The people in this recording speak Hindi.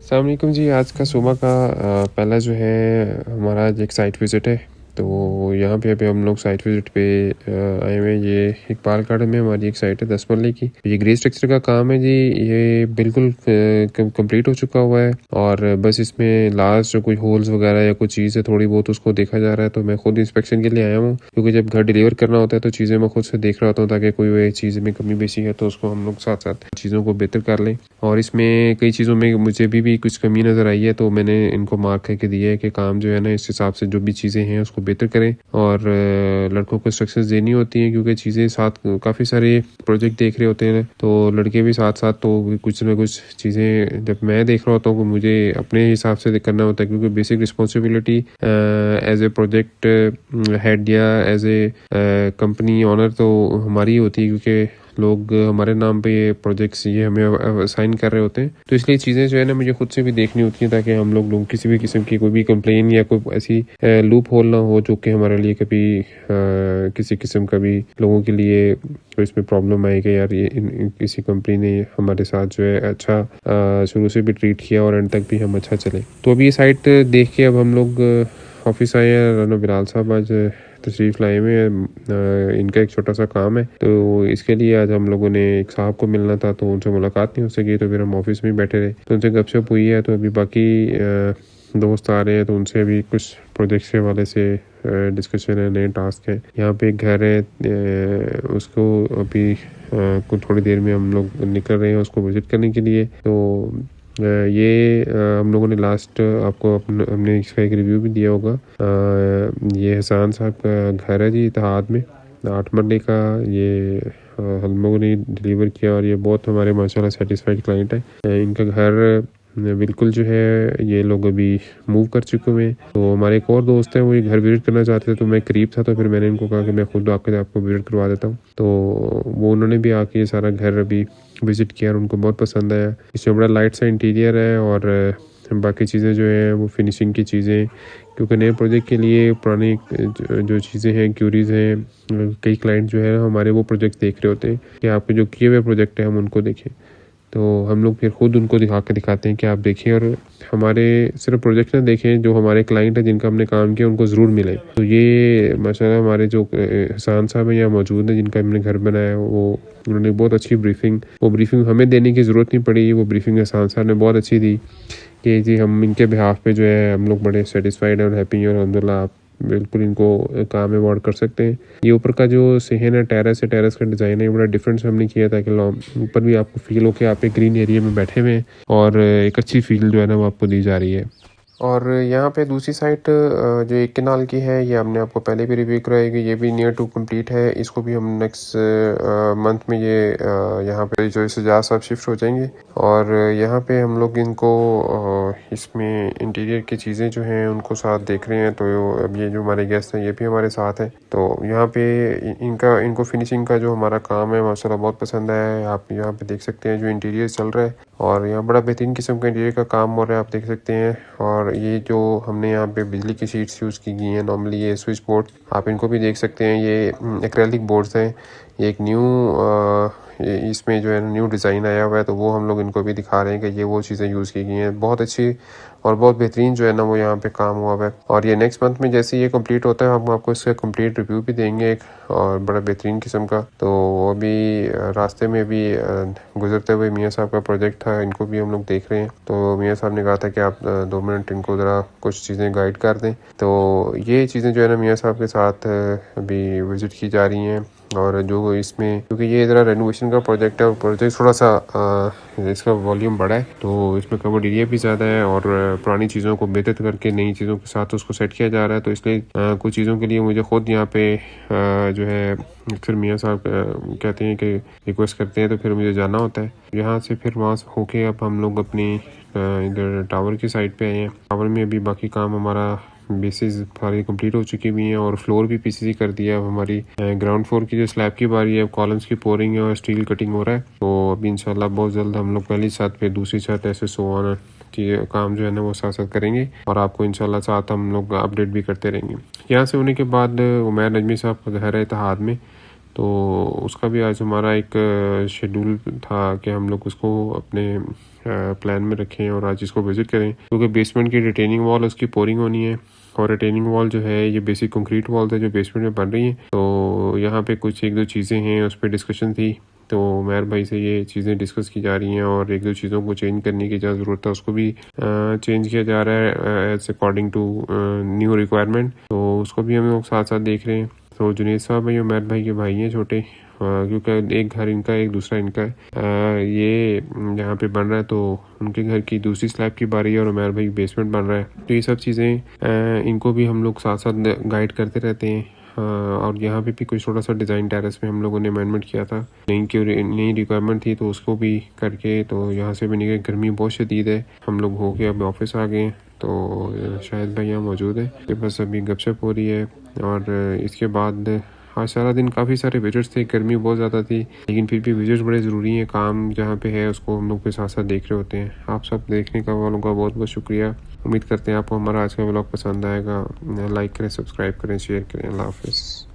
अस्सलाम वालेकुम जी। आज का सुबह का पहला जो है हमारा आज एक साइट विज़िट है। तो यहाँ पे अभी हम लोग साइट विज़िट पे आए हुए हैं। ये इकबाल गार्डन में हमारी एक साइट है 10 मरले की। ये ग्रे स्ट्रक्चर का काम है जी। ये बिल्कुल कंप्लीट हो चुका हुआ है और बस इसमें लास्ट जो कोई होल्स वगैरह या कोई चीज़ है थोड़ी बहुत उसको देखा जा रहा है। तो मैं खुद इंस्पेक्शन के लिए आया हूँ, क्योंकि जब घर डिलीवर करना होता है तो चीज़ें मैं खुद से देख रहा होता हूँ, ताकि कोई भी चीज़ में कमी बेशी है तो उसको हम लोग साथ साथ चीज़ों को बेहतर कर लें। और इसमें कई चीज़ों में मुझे भी कुछ कमी नज़र आई है, तो मैंने इनको मार्क करके दिया है कि काम जो है ना इस हिसाब से जो भी चीज़ें हैं उसको बेहतर करें। और लड़कों को इंस्ट्रक्शंस देनी होती हैं, क्योंकि चीज़ें साथ काफ़ी सारे प्रोजेक्ट देख रहे होते हैं, तो लड़के भी साथ साथ तो कुछ ना कुछ चीज़ें जब मैं देख रहा होता हूँ मुझे अपने हिसाब से करना होता है, क्योंकि basic responsibility as a project head या एज ए कंपनी ओनर तो हमारी होती है, क्योंकि लोग हमारे नाम पे ये प्रोजेक्ट्स ये हमें असाइन कर रहे होते हैं। तो इसलिए चीज़ें जो है ना मुझे खुद से भी देखनी होती हैं, ताकि हम लोग किसी भी किस्म की कोई भी कंप्लेन या कोई ऐसी लूप होल ना हो जो कि हमारे लिए कभी किसी किस्म का भी लोगों के लिए तो इसमें प्रॉब्लम आई कि यार ये किसी कंपनी ने हमारे साथ जो है अच्छा शुरू से भी ट्रीट किया और एंड तक भी हम अच्छा चले। तो अभी ये साइट देख के अब हम लोग ऑफिस आए हैं। राना बिलाल साहब आज तशरीफ़ लाए हुए हैं। इनका एक छोटा सा काम है, तो इसके लिए आज हम लोगों ने एक साहब को मिलना था, तो उनसे मुलाकात नहीं हो सकी, तो फिर हम ऑफिस में बैठे रहे, तो उनसे गपशप हुई है। तो अभी बाकी दोस्त आ रहे हैं, तो उनसे अभी कुछ प्रोजेक्ट्स के हवाले से डिस्कशन है, नए टास्क हैं। यहाँ पे एक घर है, उसको अभी कुछ थोड़ी देर में हम लोग निकल रहे हैं उसको विज़िट करने के लिए। तो ये हम लोगों ने लास्ट आपको हमने इसका एक रिव्यू भी दिया होगा। ये हसान साहब का घर है जी, इत्तेहाद में 8 मरले का। ये हम लोगों ने डिलीवर किया और ये बहुत हमारे माशाल्लाह सेटिस्फाइड क्लाइंट है। इनका घर बिल्कुल जो है ये लोग अभी मूव कर चुके हुए हैं। तो हमारे एक और दोस्त हैं, वो ये घर विजिट करना चाहते थे, तो मैं करीब था, तो फिर मैंने इनको कहा कि मैं खुद आके आपको विजिट करवा देता हूँ। तो वो उन्होंने भी आके ये सारा घर अभी विज़िट किया और उनको बहुत पसंद आया। इसमें बड़ा लाइट सा इंटीरियर है और बाकी चीज़ें जो हैं वो फिनिशिंग की चीज़ें, क्योंकि नए प्रोजेक्ट के लिए पुरानी जो चीज़ें हैं क्यूरीज़ हैं, कई क्लाइंट जो है हमारे वो प्रोजेक्ट देख रहे होते हैं कि आपके जो किए हुए प्रोजेक्ट हैं हम उनको देखें। तो हम लोग फिर खुद उनको दिखाते हैं कि आप देखें, और हमारे सिर्फ प्रोजेक्ट ना देखें, जो हमारे क्लाइंट हैं जिनका हमने काम किया उनको ज़रूर मिले। तो ये माशाल्लाह हमारे जो हसान साहब हैं यहाँ मौजूद हैं, जिनका हमने घर बनाया है, वो उन्होंने बहुत अच्छी ब्रीफिंग हमें देने की ज़रूरत नहीं पड़ी। वो ब्रीफिंग हसान साहब ने बहुत अच्छी दी कि जी हम इनके बिहाफ पे जो है हम लोग बड़े सेटिस्फाइड हैं और हैप्पी हैं, और अल्हम्दुलिल्लाह आप बिल्कुल इनको काम अवॉर्ड कर सकते हैं। ये ऊपर का जो सेहन है, टेरेस है, टेरेस का डिज़ाइन है बड़ा डिफरेंट हमने किया था कि ऊपर भी आपको फील हो कि आप एक ग्रीन एरिया में बैठे हुए हैं, और एक अच्छी फील जो है ना वो आपको दी जा रही है। और यहाँ पे दूसरी साइट जो एक केनाल की है, ये हमने आपको पहले भी रिव्यू कराई कि ये भी नियर टू कंप्लीट है। इसको भी हम नेक्स्ट मंथ में ये यहाँ पे जो सजाद साहब शिफ्ट हो जाएंगे, और यहाँ पे हम लोग इनको इसमें इंटीरियर की चीज़ें जो हैं उनको साथ देख रहे हैं। तो अब ये जो हमारे गेस्ट हैं ये भी हमारे साथ हैं, तो यहाँ पे इनको फिनिशिंग का जो हमारा काम है माशाल्लाह बहुत पसंद आया है। आप यहाँ पे देख सकते हैं जो इंटीरियर चल रहा है, और यहाँ बड़ा बेहतरीन किस्म का इंटीरियर का काम हो रहा है, आप देख सकते हैं। और ये जो हमने यहाँ पे बिजली की शीट्स यूज़ की गई हैं, नॉर्मली ये स्विच बोर्ड आप इनको भी देख सकते हैं, ये एक्रेलिक बोर्ड्स हैं। ये एक इसमें जो है न्यू डिज़ाइन आया हुआ है, तो वो हम लोग इनको भी दिखा रहे हैं कि ये वो चीज़ें यूज़ की गई हैं, बहुत अच्छी और बहुत बेहतरीन जो है ना वो यहाँ पे काम हुआ हुआ है। और ये नेक्स्ट मंथ में जैसे ये कंप्लीट होता है हम आपको इसका कंप्लीट रिव्यू भी देंगे एक, और बड़ा बेहतरीन किस्म का। तो अभी रास्ते में भी गुजरते हुए मियाँ साहब का प्रोजेक्ट था, इनको भी हम लोग देख रहे हैं। तो मियाँ साहब ने कहा था कि आप 2 मिनट इनको ज़रा कुछ चीज़ें गाइड कर दें। तो ये चीज़ें जो है ना मियाँ साहब के साथ अभी विज़िट की जा रही हैं। और जो इसमें क्योंकि ये ज़रा रेनोवेशन का प्रोजेक्ट है, और प्रोजेक्ट थोड़ा सा इसका वॉल्यूम बड़ा है, तो इसमें कवर्ड एरिया भी ज़्यादा है, और पुरानी चीज़ों को बेहतर करके नई चीज़ों के साथ उसको सेट किया जा रहा है। तो इसलिए कुछ चीज़ों के लिए मुझे खुद यहाँ पे जो है अक्सर मियाँ साहब कहते हैं कि रिक्वेस्ट करते हैं, तो फिर मुझे जाना होता है यहाँ से। फिर वहाँ से होके अब हम लोग अपनी इधर टावर की साइड पे आए हैं। टावर में अभी बाकी काम हमारा बेसिस सारी कंप्लीट हो चुकी हुई हैं, और फ्लोर भी पीसीसी कर दिया। अब हमारी ग्राउंड फ्लोर की जो स्लैब की बारी है, कॉलम्स की पोरिंग है और स्टील कटिंग हो रहा है। तो अभी इंशाल्लाह बहुत जल्द हम लोग पहली छत पे दूसरी छत ऐसे सोना काम जो है ना वो साथ साथ करेंगे, और आपको इंशाल्लाह साथ हम लोग अपडेट भी करते रहेंगे। यहाँ से होने के बाद उमैर नजमी साहब का घर है इत्तेहाद में, तो उसका भी आज हमारा एक शेड्यूल था कि हम लोग उसको अपने प्लान में रखें और आज इसको विज़िट करें, क्योंकि बेसमेंट की रिटेनिंग वॉल उसकी पोरिंग होनी है और रिटेनिंग वॉल जो है ये बेसिक कंक्रीट वॉल है जो बेसमेंट में बन रही है। तो यहाँ पे कुछ एक दो चीज़ें हैं उस पर डिस्कशन थी, तो मेहर भाई से ये चीज़ें डिस्कस की जा रही हैं और एक दो चीज़ों को चेंज करने की जहाँ ज़रूरत है उसको भी चेंज किया जा रहा है as according to new requirement. तो उसको भी हम लोग साथ साथ देख रहे हैं। तो जुनेद साहब भाई और मेहर भाई के भाई हैं छोटे, क्योंकि एक घर इनका एक दूसरा इनका है। ये यहाँ पे बन रहा है तो उनके घर की दूसरी स्लैब की बारी है और उमर भाई बेसमेंट बन रहा है। तो ये सब चीज़ें इनको भी हम लोग साथ साथ गाइड करते रहते हैं। और यहाँ पे भी कुछ थोड़ा सा डिज़ाइन टेरेस में हम लोगों ने अमेंडमेंट किया था, नई रिक्वायरमेंट थी तो उसको भी करके तो यहाँ से भी निकले। गर्मी बहुत शदीद है, हम लोग हो के अब ऑफिस आ गए हैं तो शायद भाई यहाँ मौजूद है कि बस अभी गपशप हो रही है। और इसके बाद आज सारा दिन काफ़ी सारे विजिट्स थे, गर्मी बहुत ज़्यादा थी लेकिन फिर भी विजिट्स बड़े ज़रूरी हैं। काम जहाँ पे है उसको हम लोग के साथ साथ देख रहे होते हैं। आप सब देखने का वालों का बहुत बहुत शुक्रिया। उम्मीद करते हैं आपको हमारा आज का व्लॉग पसंद आएगा। लाइक करें, सब्सक्राइब करें, शेयर करें। अल्लाह हाफ़िज़।